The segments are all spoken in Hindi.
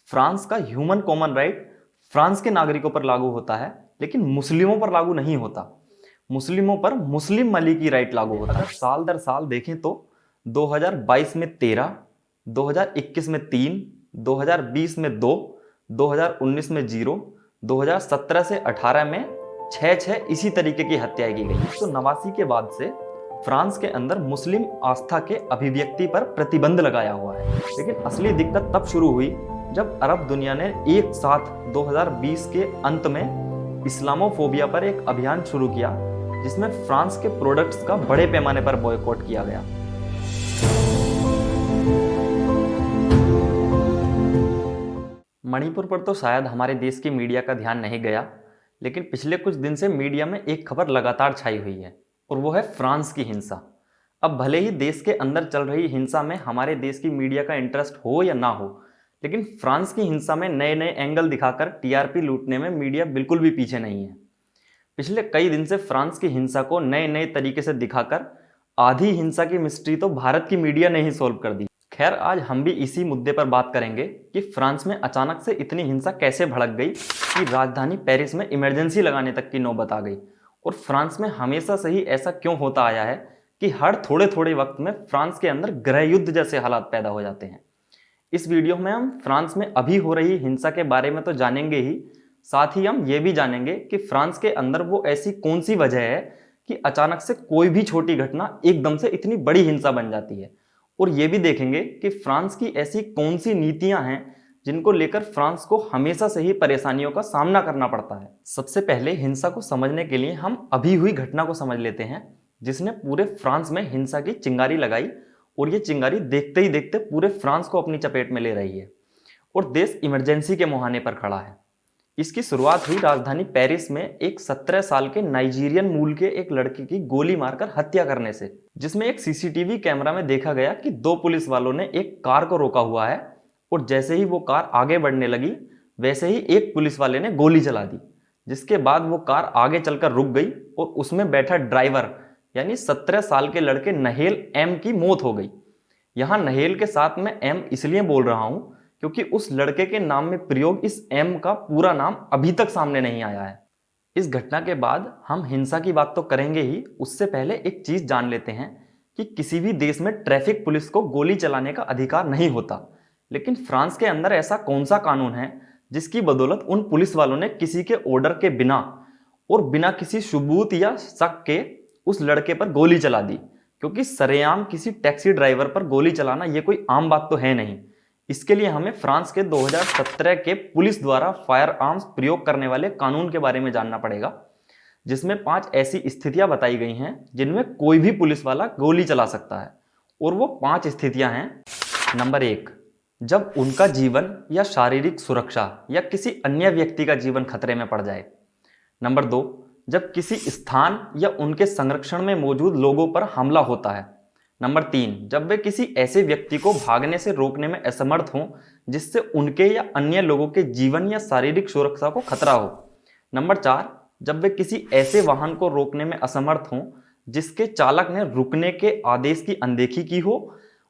फ्रांस का ह्यूमन कॉमन राइट फ्रांस के नागरिकों पर लागू होता है, लेकिन मुस्लिमों पर लागू नहीं होता। मुस्लिमों पर मुस्लिम मलिकी राइट लागू होता है। अगर साल दर साल देखें तो 2022 में 13, 2021 में 3, 2020 में 2, 2019 में 0, 2017 से 18 में 6 इसी तरीके की हत्याएं की गई। तो 89 के बाद से फ्रांस के अंदर मुस्लिम आस्था के अभिव्यक्ति पर प्रतिबंध लगाया हुआ है। लेकिन असली दिक्कत तब शुरू हुई जब अरब दुनिया ने एक साथ 2020 के अंत में इस्लामोफोबिया पर एक अभियान शुरू किया, जिसमें फ्रांस के प्रोडक्ट्स का बड़े पैमाने पर बॉयकॉट किया गया। मणिपुर पर तो शायद हमारे देश की मीडिया का ध्यान नहीं गया, लेकिन पिछले कुछ दिन से मीडिया में एक खबर लगातार छाई हुई है, और वो है फ्रांस की हिंसा। अब भले ही देश के अंदर चल रही हिंसा में हमारे देश की मीडिया का इंटरेस्ट हो या ना हो, लेकिन फ्रांस की हिंसा में नए नए एंगल दिखाकर टीआरपी लूटने में मीडिया बिल्कुल भी पीछे नहीं है। पिछले कई दिन से फ्रांस की हिंसा को नए नए तरीके से दिखाकर आधी हिंसा की मिस्ट्री तो भारत की मीडिया ने ही सोल्व कर दी। खैर, आज हम भी इसी मुद्दे पर बात करेंगे कि फ्रांस में अचानक से इतनी हिंसा कैसे भड़क गई कि राजधानी पेरिस में इमरजेंसी लगाने तक की नौबत आ गई, और फ्रांस में हमेशा से ही ऐसा क्यों होता आया है कि हर थोड़े थोड़े वक्त में फ्रांस के अंदर गृह युद्ध जैसे हालात पैदा हो जाते हैं। इस वीडियो में हम फ्रांस में अभी हो रही हिंसा के बारे में तो जानेंगे ही, साथ ही हम ये भी जानेंगे कि फ्रांस के अंदर वो ऐसी कौन सी वजह है कि अचानक से कोई भी छोटी घटना एकदम से इतनी बड़ी हिंसा बन जाती है। और ये भी देखेंगे कि फ्रांस की ऐसी कौन सी नीतियां हैं जिनको लेकर फ्रांस को हमेशा से ही परेशानियों का सामना करना पड़ता है। सबसे पहले हिंसा को समझने के लिए हम अभी हुई घटना को समझ लेते हैं, जिसने पूरे फ्रांस में हिंसा की चिंगारी लगाई, और ये चिंगारी देखते ही देखते पूरे फ्रांस को अपनी चपेट में ले रही है, और देश इमरजेंसी के मुहाने पर खड़ा है। इसकी शुरुआत हुई राजधानी पेरिस में एक 17 साल के नाइजीरियन मूल के एक लड़के की गोली मारकर हत्या करने से, जिसमें एक सीसीटीवी कैमरा में देखा गया कि 2 पुलिस वालों ने एक कार को रोका हुआ है, और जैसे ही वो कार आगे बढ़ने लगी, वैसे ही एक पुलिस वाले ने गोली चला दी, जिसके बाद वो कार आगे चलकर रुक गई, और उसमें बैठा ड्राइवर यानी 17 साल के लड़के नहेल एम की मौत हो गई। यहां नहेल के साथ में एम इसलिए बोल रहा हूं क्योंकि उस लड़के के नाम में प्रयोग इस एम का पूरा नाम अभी तक सामने नहीं आया है। इस घटना के बाद हम हिंसा की बात तो करेंगे ही, उससे पहले एक चीज जान लेते हैं कि किसी भी देश में ट्रैफिक पुलिस को गोली चलाने का अधिकार नहीं होता, लेकिन फ्रांस के अंदर ऐसा कौन सा कानून है जिसकी बदौलत उन पुलिस वालों ने किसी के ऑर्डर के बिना और बिना किसी सबूत या शक के उस लड़के पर गोली चला दी। क्योंकि सरेआम किसी टैक्सी ड्राइवर पर गोली चलाना ये कोई आम बात तो है नहीं। इसके लिए हमें फ्रांस के 2017 के पुलिस द्वारा फायर आर्म्स प्रयोग करने वाले कानून के बारे में जानना पड़ेगा, जिसमें 5 ऐसी स्थितियां बताई गई हैं जिनमें कोई भी पुलिस वाला गोली चला सकता है। और वो 5 स्थितियां हैं। नंबर 1, जब उनका जीवन या शारीरिक सुरक्षा या किसी अन्य व्यक्ति का जीवन खतरे में पड़ जाए। नंबर 2, जब किसी स्थान या उनके संरक्षण में मौजूद लोगों पर हमला होता है। नंबर 3, जब वे किसी ऐसे व्यक्ति को भागने से रोकने में असमर्थ हों जिससे उनके या अन्य लोगों के जीवन या शारीरिक सुरक्षा को खतरा हो। नंबर 4, जब वे किसी ऐसे वाहन को रोकने में असमर्थ हों जिसके चालक ने रुकने के आदेश की अनदेखी की हो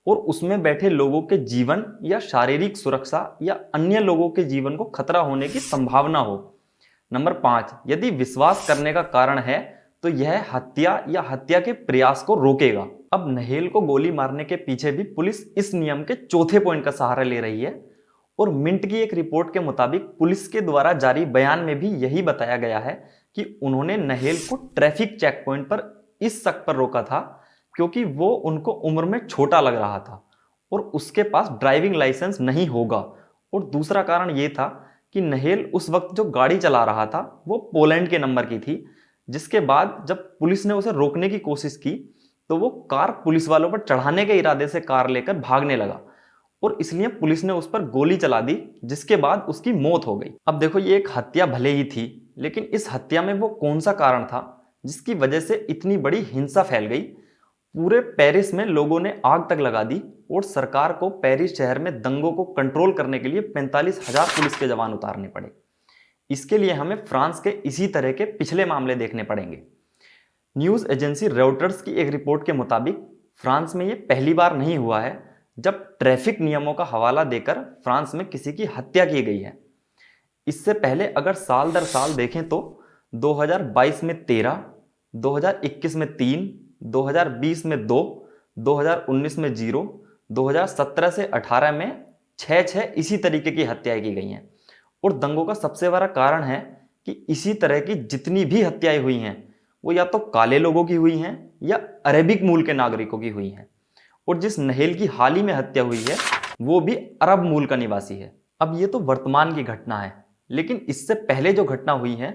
और उसमें बैठे लोगों के जीवन या शारीरिक सुरक्षा या अन्य लोगों के जीवन को खतरा होने की संभावना हो। नंबर 5, यदि विश्वास करने का कारण है तो यह हत्या या हत्या के प्रयास को रोकेगा। अब नहेल को गोली मारने के पीछे भी पुलिस इस नियम के चौथे पॉइंट का सहारा ले रही है, और मिंट की एक रिपोर्ट के मुताबिक पुलिस के द्वारा जारी बयान में भी यही बताया गया है कि उन्होंने नहेल को ट्रैफिक चेक पॉइंट पर इस शक पर रोका था क्योंकि वो उनको उम्र में छोटा लग रहा था और उसके पास ड्राइविंग लाइसेंस नहीं होगा। और दूसरा कारण ये था कि नहेल उस वक्त जो गाड़ी चला रहा था वो पोलैंड के नंबर की थी, जिसके बाद जब पुलिस ने उसे रोकने की कोशिश की तो वो कार पुलिस वालों पर चढ़ाने के इरादे से कार लेकर भागने लगा, और इसलिए पुलिस ने उस पर गोली चला दी, जिसके बाद उसकी मौत हो गई। अब देखो, ये एक हत्या भले ही थी, लेकिन इस हत्या में वो कौन सा कारण था जिसकी वजह से इतनी बड़ी हिंसा फैल गई। पूरे पेरिस में लोगों ने आग तक लगा दी, और सरकार को पेरिस शहर में दंगों को कंट्रोल करने के लिए 45,000 पुलिस के जवान उतारने पड़े। इसके लिए हमें फ्रांस के इसी तरह के पिछले मामले देखने पड़ेंगे। न्यूज़ एजेंसी रॉयटर्स की एक रिपोर्ट के मुताबिक फ्रांस में ये पहली बार नहीं हुआ है जब ट्रैफिक नियमों का हवाला देकर फ्रांस में किसी की हत्या की गई है। इससे पहले अगर साल दर साल देखें तो 2022 में 13, 2021 में 3, 2020 में 2, 2019 में 0, 2017 से 18 में 6 इसी तरीके की हत्याएं की गई हैं। और दंगों का सबसे बड़ा कारण है कि इसी तरह की जितनी भी हत्याएं हुई हैं वो या तो काले लोगों की हुई हैं या अरेबिक मूल के नागरिकों की हुई हैं। और जिस नहेल की हाल ही में हत्या हुई है वो भी अरब मूल का निवासी है। अब ये तो वर्तमान की घटना है, लेकिन इससे पहले जो घटना हुई है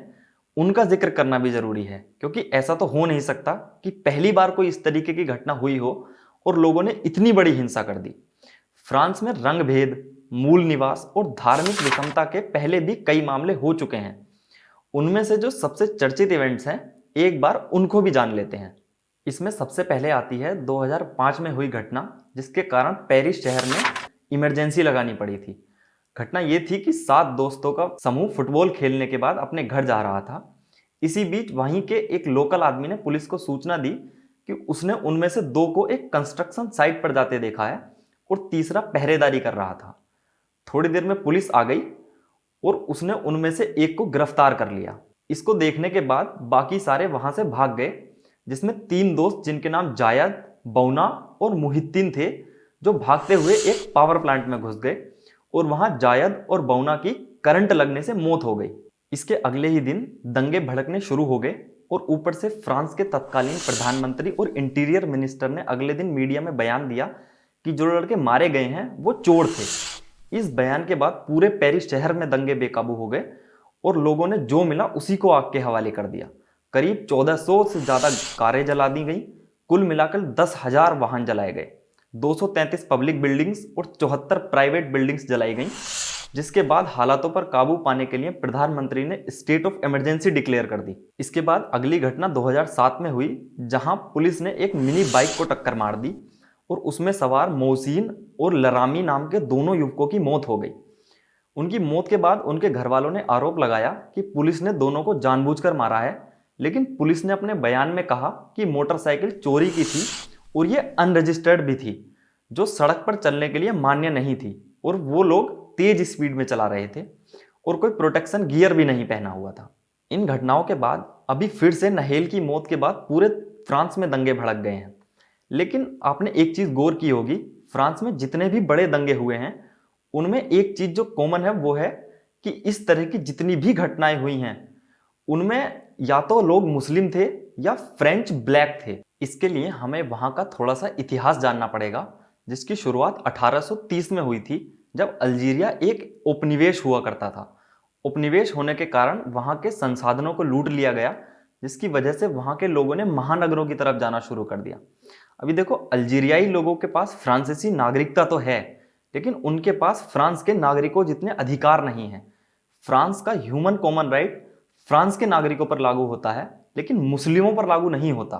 उनका जिक्र करना भी जरूरी है, क्योंकि ऐसा तो हो नहीं सकता कि पहली बार कोई इस तरीके की घटना हुई हो और लोगों ने इतनी बड़ी हिंसा कर दी। फ्रांस में रंग भेद, मूल निवास और धार्मिक विषमता के पहले भी कई मामले हो चुके हैं। उनमें से जो सबसे चर्चित इवेंट्स हैं, एक बार उनको भी जान लेते हैं। इसमें सबसे पहले आती है 2005 में हुई घटना, जिसके कारण पेरिस शहर में इमरजेंसी लगानी पड़ी थी। घटना ये थी कि 7 दोस्तों का समूह फुटबॉल खेलने के बाद अपने घर जा रहा था। इसी बीच वहीं के एक लोकल आदमी ने पुलिस को सूचना दी कि उसने उनमें से 2 को एक कंस्ट्रक्शन साइट पर जाते देखा है और तीसरा पहरेदारी कर रहा था। थोड़ी देर में पुलिस आ गई और उसने उनमें से एक को गिरफ्तार कर लिया। इसको देखने के बाद बाकी सारे वहां से भाग गए, जिसमें 3 दोस्त जिनके नाम जायद, बौना और मुहिद्दीन थे, जो भागते हुए एक पावर प्लांट में घुस गए और वहां जायद और बौना की करंट लगने से मौत हो गई। इसके अगले ही दिन दंगे भड़कने शुरू हो गए और ऊपर से फ्रांस के तत्कालीन प्रधानमंत्री और इंटीरियर मिनिस्टर ने अगले दिन मीडिया में बयान दिया कि जो लड़के मारे गए हैं वो चोर थे। इस बयान के बाद पूरे पेरिस शहर में दंगे बेकाबू हो गए और लोगों ने जो मिला उसी को आग के हवाले कर दिया। करीब 1400 से ज्यादा कारें जला दी गई। कुल मिलाकर 10,000 वाहन जलाए गए। 233 पब्लिक बिल्डिंग्स और 74 प्राइवेट बिल्डिंग्स जलाई गई, जिसके बाद हालातों पर काबू पाने के लिए प्रधानमंत्री ने स्टेट ऑफ इमरजेंसी डिक्लेयर कर दी। इसके बाद अगली घटना 2007 में हुई, जहां पुलिस ने एक मिनी बाइक को टक्कर मार दी और उसमें सवार मोहसिन और लरामी नाम के दोनों युवकों की मौत हो गई। उनकी मौत के बाद उनके घर वालों ने आरोप लगाया कि पुलिस ने दोनों को जानबूझकर मारा है, लेकिन पुलिस ने अपने बयान में कहा कि मोटरसाइकिल चोरी की थी और ये अनरजिस्टर्ड भी थी, जो सड़क पर चलने के लिए मान्य नहीं थी, और वो लोग तेज स्पीड में चला रहे थे और कोई प्रोटेक्शन गियर भी नहीं पहना हुआ था। इन घटनाओं के बाद अभी फिर से नहेल की मौत के बाद पूरे फ्रांस में दंगे भड़क गए हैं। लेकिन आपने एक चीज गौर की होगी, फ्रांस में जितने भी बड़े दंगे हुए हैं उनमें एक चीज जो कॉमन है वो है कि इस तरह की जितनी भी घटनाएं हुई हैं उनमें या तो लोग मुस्लिम थे या फ्रेंच ब्लैक थे। इसके लिए हमें वहां का थोड़ा सा इतिहास जानना पड़ेगा, जिसकी शुरुआत 1830 में हुई थी, जब अल्जीरिया एक उपनिवेश हुआ करता था। उपनिवेश होने के कारण वहां के संसाधनों को लूट लिया गया, जिसकी वजह से वहां के लोगों ने महानगरों की तरफ जाना शुरू कर दिया। अभी देखो, अल्जीरियाई लोगों के पास फ्रांसीसी नागरिकता तो है, लेकिन उनके पास फ्रांस के नागरिकों जितने अधिकार नहीं है। फ्रांस का ह्यूमन कॉमन राइट फ्रांस के नागरिकों पर लागू होता है, लेकिन मुस्लिमों पर लागू नहीं होता।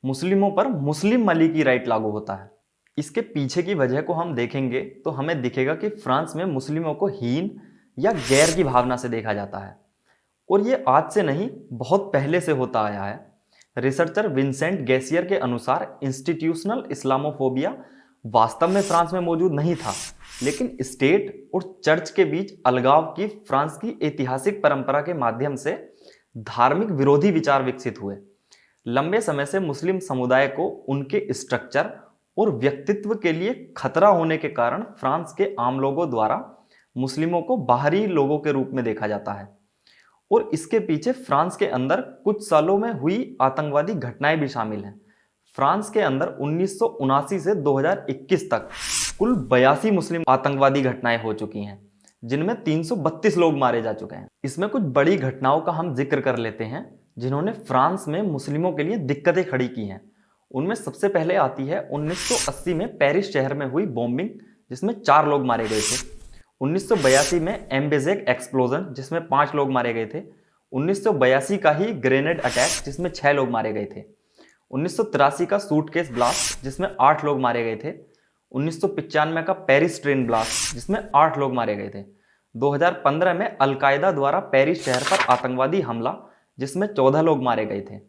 मुस्लिमों पर मुस्लिम मलिकी राइट लागू होता है। इसके पीछे की वजह को हम देखेंगे तो हमें दिखेगा कि फ्रांस में मुस्लिमों को हीन या गैर की भावना से देखा जाता है, और ये आज से नहीं बहुत पहले से होता आया है। रिसर्चर विंसेंट गैसियर के अनुसार इंस्टीट्यूशनल इस्लामोफोबिया वास्तव में फ्रांस में मौजूद नहीं था, लेकिन स्टेट और चर्च के बीच अलगाव की फ्रांस की ऐतिहासिक परंपरा के माध्यम से धार्मिक विरोधी विचार विकसित हुए। लंबे समय से मुस्लिम समुदाय को उनके स्ट्रक्चर और व्यक्तित्व के लिए खतरा होने के कारण फ्रांस के आम लोगों द्वारा मुस्लिमों को बाहरी लोगों के रूप में देखा जाता है। और इसके पीछे फ्रांस के अंदर कुछ सालों में हुई आतंकवादी घटनाएं भी शामिल हैं। फ्रांस के अंदर 1979 से 2021 तक कुल 82 मुस्लिम आतंकवादी घटनाएं हो चुकी हैं, जिनमें 332 लोग मारे जा चुके हैं। इसमें कुछ बड़ी घटनाओं का हम जिक्र कर लेते हैं जिन्होंने फ्रांस में मुस्लिमों के लिए दिक्कतें खड़ी की हैं। उनमें सबसे पहले आती है 1980 में पेरिस शहर में हुई बॉम्बिंग, जिसमें 4 लोग मारे गए थे। 1982 में एम्बेजेक एक्सप्लोजन, जिसमें 5 लोग मारे गए थे। 1982 का ही ग्रेनेड अटैक, जिसमें 6 लोग मारे गए थे। 1983 का सूटकेस ब्लास्ट, जिसमें 8 लोग मारे गए थे। 1995 का पेरिस ट्रेन ब्लास्ट, जिसमें 8 लोग मारे गए थे। 2015 में अलकायदा द्वारा पेरिस शहर पर आतंकवादी हमला, जिसमें 14 लोग मारे गए थे।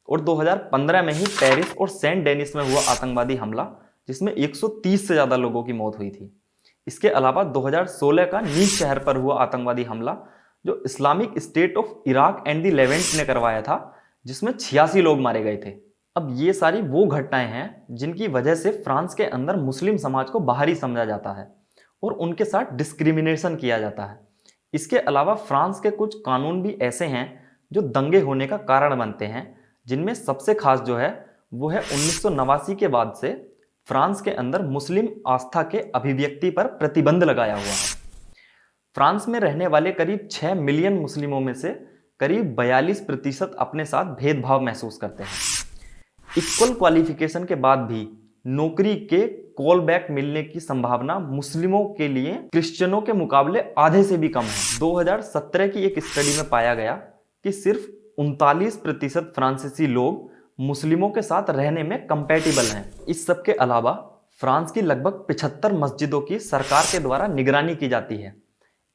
और 2015 में ही पेरिस और सेंट डेनिस में हुआ आतंकवादी हमला, जिसमें 130 से ज़्यादा लोगों की मौत हुई थी। इसके अलावा 2016 का नीस शहर पर हुआ आतंकवादी हमला जो Islamic state of Iraq and the Levant ने करवाया था, जिसमें 86 लोग मारे गए थे। अब ये सारी वो घटनाएं हैं जिनकी वजह से फ्रांस के अंदर मुस्लिम समाज को बाहरी समझा जाता है और उनके साथ डिस्क्रिमिनेशन किया जाता है। इसके अलावा फ्रांस के कुछ कानून भी ऐसे हैं जो दंगे होने का कारण बनते हैं, जिनमें सबसे खास जो है वो है 1989 के बाद से फ्रांस के अंदर मुस्लिम आस्था के अभिव्यक्ति पर प्रतिबंध लगाया हुआ है। फ्रांस में रहने वाले करीब 6 मिलियन मुस्लिमों में से करीब 42% अपने साथ भेदभाव महसूस करते हैं। इक्वल क्वालिफिकेशन के बाद भी नौकरी के कॉल बैक मिलने की संभावना मुस्लिमों के लिए क्रिश्चियनों के मुकाबले आधे से भी कम है। 2017 की एक स्टडी में पाया गया कि सिर्फ 39% फ्रांसीसी लोग मुस्लिमों के साथ रहने में कंपैटिबल हैं। इस सब के अलावा फ्रांस की लगभग 75 मस्जिदों की सरकार के द्वारा निगरानी की जाती है।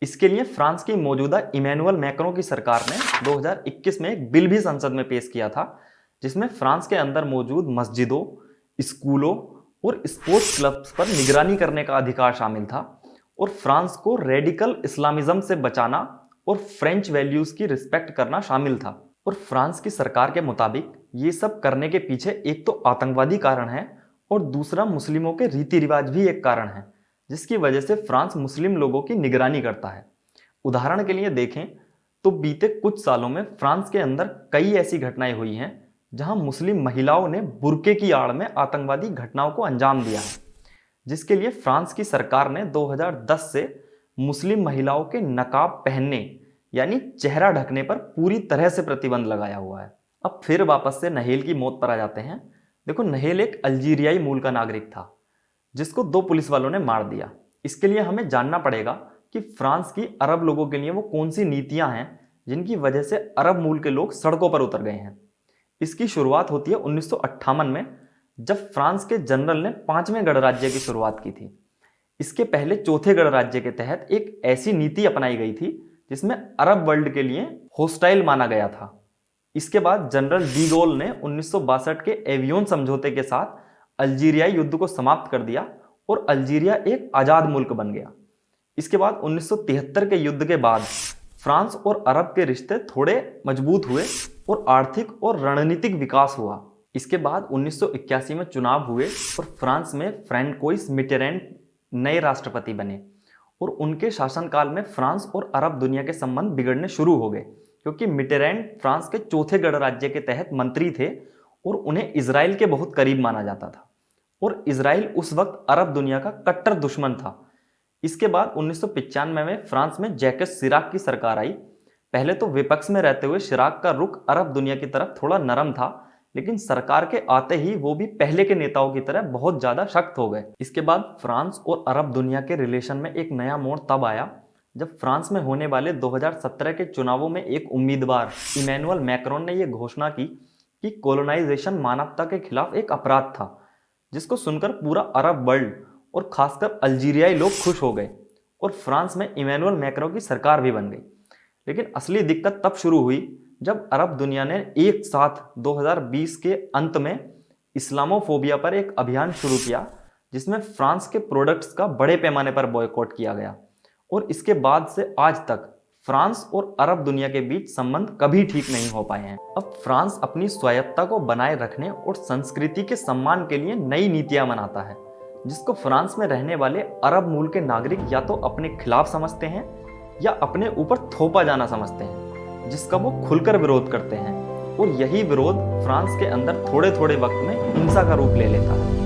इसके लिए फ्रांस की मौजूदा इमैनुअल मैक्रों की सरकार ने 2021 में एक बिल भी संसद में पेश किया था, जिसमें फ्रांस के अंदर मौजूद मस्जिदों, स्कूलों और स्पोर्ट्स क्लब्स पर निगरानी करने का अधिकार शामिल था और फ्रांस को रेडिकल इस्लामिज्म से बचाना और फ्रेंच वैल्यूज की रिस्पेक्ट करना शामिल था। और फ्रांस की सरकार के मुताबिक ये सब करने के पीछे एक तो आतंकवादी कारण है और दूसरा मुस्लिमों के रीति रिवाज भी एक कारण है, जिसकी वजह से फ्रांस मुस्लिम लोगों की निगरानी करता है। उदाहरण के लिए देखें तो बीते कुछ सालों में फ्रांस के अंदर कई ऐसी घटनाएं हुई हैं जहां मुस्लिम महिलाओं ने बुर्के की आड़ में आतंकवादी घटनाओं को अंजाम दिया है, जिसके लिए फ्रांस की सरकार ने 2010 से मुस्लिम महिलाओं के नकाब पहनने यानी चेहरा ढकने पर पूरी तरह से प्रतिबंध लगाया हुआ है। अब फिर वापस से नहेल की मौत पर आ जाते हैं। देखो, नहेल एक अल्जीरियाई मूल का नागरिक था जिसको 2 पुलिस वालों ने मार दिया। इसके लिए हमें जानना पड़ेगा कि फ्रांस की अरब लोगों के लिए वो कौन सी नीतियां हैं जिनकी वजह से अरब मूल के लोग सड़कों पर उतर गए हैं। इसकी शुरुआत होती है 1958 में, जब फ्रांस के जनरल ने 5वें गणराज्य की शुरुआत की थी। इसके पहले चौथे गणराज्य के तहत एक ऐसी नीति अपनाई गई थी जिसमें अरब वर्ल्ड के लिए होस्टाइल माना गया था। इसके बाद जनरल डी गोल ने 1962 के एवियन समझौते के साथ अल्जीरियाई युद्ध को समाप्त कर दिया और अल्जीरिया एक आज़ाद मुल्क बन गया। इसके बाद 1973 के युद्ध के बाद फ्रांस और अरब के रिश्ते थोड़े मजबूत हुए और आर्थिक और रणनीतिक विकास हुआ। इसके बाद 1981 में चुनाव हुए और फ्रांस में फ्रैंकोइस मिटेरैंड नए राष्ट्रपति बने और उनके शासनकाल में फ्रांस और अरब दुनिया के संबंध बिगड़ने शुरू हो गए, क्योंकि मिटेरैंड फ्रांस के चौथे गणराज्य के तहत मंत्री थे और उन्हें इजराइल के बहुत करीब माना जाता था और इजराइल उस वक्त अरब दुनिया का कट्टर दुश्मन था। इसके बाद 1995 में फ्रांस में जैकस शिराक की सरकार आई। पहले तो विपक्ष में रहते हुए शिराक का रुख अरब दुनिया की तरफ थोड़ा नरम था, लेकिन सरकार के आते ही वो भी पहले के नेताओं की तरह बहुत ज्यादा सख्त हो गए। इसके बाद फ्रांस और अरब दुनिया के रिलेशन में एक नया मोड़ तब आया जब फ्रांस में होने वाले 2017 के चुनावों में एक उम्मीदवार इमैनुअल मैक्रोन ने यह घोषणा की कि कोलोनाइजेशन मानवता के खिलाफ एक अपराध था, जिसको सुनकर पूरा अरब वर्ल्ड और खासकर अल्जीरियाई लोग खुश हो गए और फ्रांस में इमैनुअल मैक्रोन की सरकार भी बन गई। लेकिन असली दिक्कत तब शुरू हुई जब अरब दुनिया ने एक साथ 2020 के अंत में इस्लामोफोबिया पर एक अभियान शुरू किया, जिसमें फ्रांस के प्रोडक्ट्स का बड़े पैमाने पर बॉयकॉट किया गया और इसके बाद से आज तक फ्रांस और अरब दुनिया के बीच संबंध कभी ठीक नहीं हो पाए हैं। अब फ्रांस अपनी स्वायत्तता को बनाए रखने और संस्कृति के सम्मान के लिए नई नीतियां बनाता है, जिसको फ्रांस में रहने वाले अरब मूल के नागरिक या तो अपने खिलाफ समझते हैं या अपने ऊपर थोपा जाना समझते हैं, जिसका वो खुलकर विरोध करते हैं। और यही विरोध फ्रांस के अंदर थोड़े थोड़े वक्त में हिंसा का रूप ले लेता है।